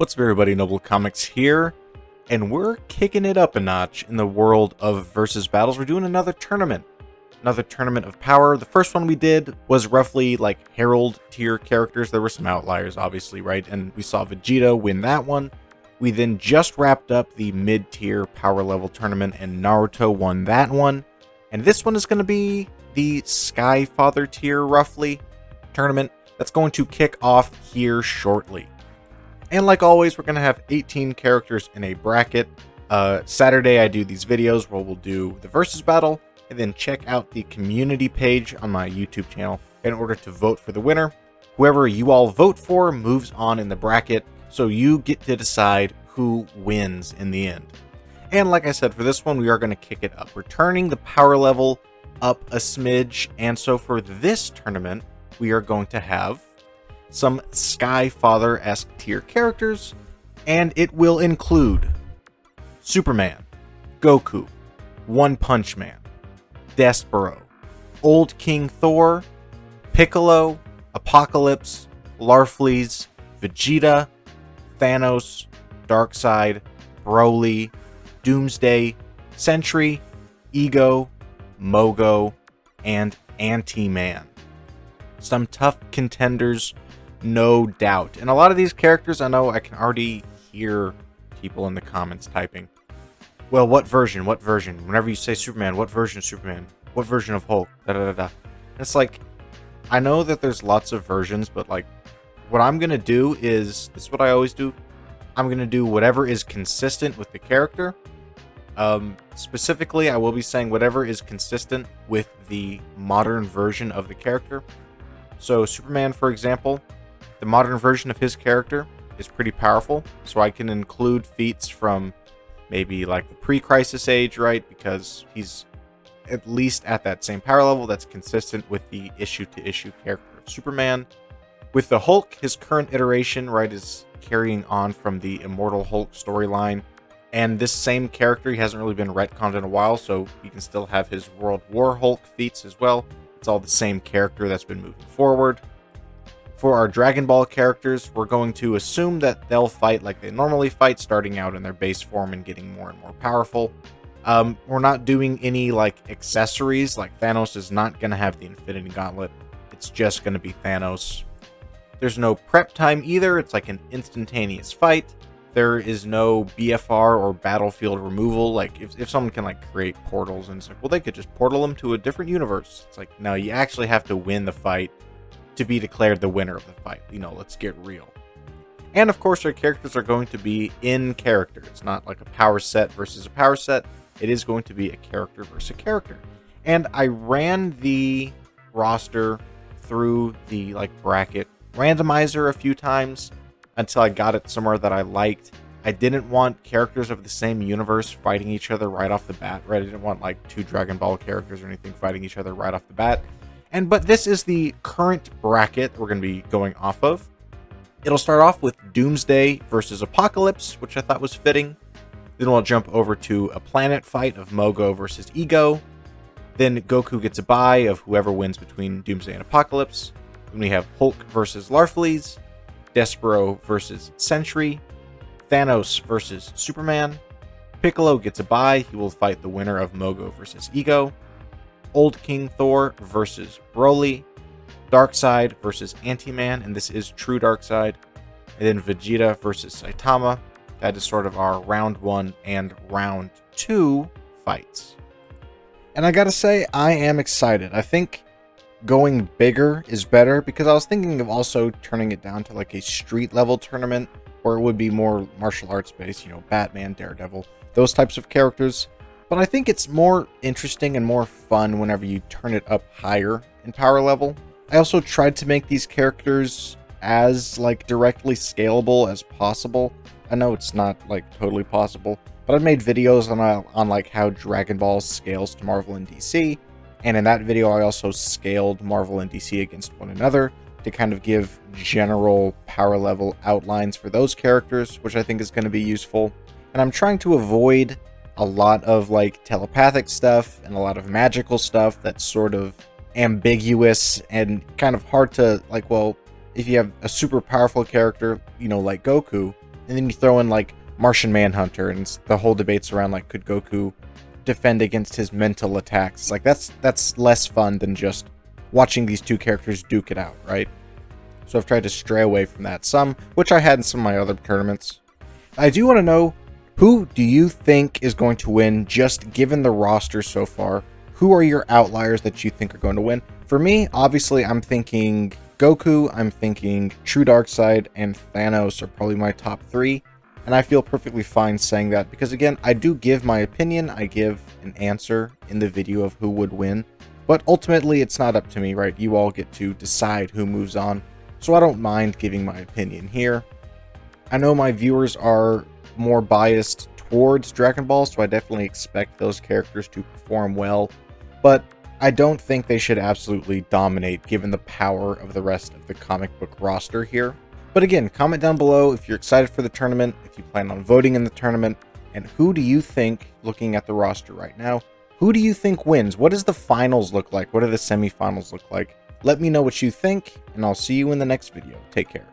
What's up, everybody? Noble Comics here, and we're kicking it up a notch in the world of versus battles. We're doing another tournament of power. The first one we did was roughly like Herald tier characters. There were some outliers, obviously, right? And we saw Vegeta win that one. We then just wrapped up the mid-tier power level tournament, and Naruto won that one. And this one is going to be the Sky Father tier, roughly, tournament that's going to kick off here shortly. And like always, we're going to have 18 characters in a bracket. Saturday, I do these videos where we'll do the versus battle, and then check out the community page on my YouTube channel in order to vote for the winner. Whoever you all vote for moves on in the bracket, so you get to decide who wins in the end. And like I said, for this one, we are going to kick it up. We're turning the power level up a smidge, and so for this tournament, we are going to have some Sky Father-esque tier characters, and it will include Superman, Goku, One Punch Man, Despero, Old King Thor, Piccolo, Apocalypse, Larfleeze, Vegeta, Thanos, Darkseid, Broly, Doomsday, Sentry, Ego, Mogo, and Ant-Man. Some tough contenders, no doubt. And a lot of these characters, I know I can already hear people in the comments typing, well, what version? What version? Whenever you say Superman, what version of Superman? What version of Hulk? Da da da da. It's like, I know that there's lots of versions, but like, what I'm gonna do is, this is what I always do. I'm gonna do whatever is consistent with the character. Specifically, I will be saying whatever is consistent with the modern version of the character. So Superman, for example, the modern version of his character is pretty powerful, so I can include feats from maybe like the pre-Crisis age, right? Because he's at least at that same power level that's consistent with the issue-to-issue character of Superman. With the Hulk, his current iteration, right, is carrying on from the Immortal Hulk storyline. And this same character, he hasn't really been retconned in a while, so you can still have his World War Hulk feats as well. It's all the same character that's been moving forward. For our Dragon Ball characters, we're going to assume that they'll fight like they normally fight, starting out in their base form and getting more and more powerful. We're not doing any like accessories, like Thanos is not going to have the Infinity Gauntlet. It's just going to be Thanos. There's no prep time either. It's like an instantaneous fight. There is no BFR or battlefield removal. Like if someone can like create portals and it's like, well, they could just portal them to a different universe. It's like, no, you actually have to win the fight to be declared the winner of the fight. You know, let's get real. And of course, our characters are going to be in character. It's not like a power set versus a power set. It is going to be a character versus a character. And I ran the roster through the like bracket randomizer a few times until I got it somewhere that I liked. I didn't want characters of the same universe fighting each other right off the bat, right? I didn't want like two Dragon Ball characters or anything fighting each other right off the bat. But this is the current bracket we're going to be going off of. It'll start off with Doomsday versus Apocalypse, which I thought was fitting. Then we'll jump over to a planet fight of Mogo versus Ego. Then Goku gets a bye of whoever wins between Doomsday and Apocalypse. Then we have Hulk versus Larfleeze, Despero versus Sentry, Thanos versus Superman. Piccolo gets a bye. He will fight the winner of Mogo versus Ego. Old King Thor versus Broly, Darkseid versus Ant-Man, and this is true Darkseid, and then Vegeta versus Saitama. That is sort of our round 1 and round 2 fights. And I gotta say, I am excited. I think going bigger is better, because I was thinking of also turning it down to like a street level tournament where it would be more martial arts based, you know, Batman, Daredevil, those types of characters. But I think it's more interesting and more fun whenever you turn it up higher in power level. I also tried to make these characters as like directly scalable as possible. I know it's not like totally possible, but I've made videos on like how Dragon Ball scales to Marvel and DC. And in that video, I also scaled Marvel and DC against one another to kind of give general power level outlines for those characters, which I think is going to be useful. And I'm trying to avoid a lot of like telepathic stuff and a lot of magical stuff that's sort of ambiguous and kind of hard to like, well, if you have a super powerful character, you know, like Goku, And then you throw in like Martian Manhunter, and the whole debate's around like, could Goku defend against his mental attacks? Like that's less fun than just watching these two characters duke it out, right? So I've tried to stray away from that some, which I had in some of my other tournaments. I do want to know, who do you think is going to win, just given the roster so far? Who are your outliers that you think are going to win? For me, obviously, I'm thinking Goku, I'm thinking True Darkseid, and Thanos are probably my top 3. And I feel perfectly fine saying that, because again, I do give my opinion, I give an answer in the video of who would win. But ultimately, it's not up to me, right? You all get to decide who moves on. So I don't mind giving my opinion here. I know my viewers are more biased towards Dragon Ball, so I definitely expect those characters to perform well. But I don't think they should absolutely dominate, given the power of the rest of the comic book roster here. But again, comment down below if you're excited for the tournament, if you plan on voting in the tournament, and who do you think, looking at the roster right now, who do you think wins? What does the finals look like? What do the semifinals look like? Let me know what you think, and I'll see you in the next video. Take care.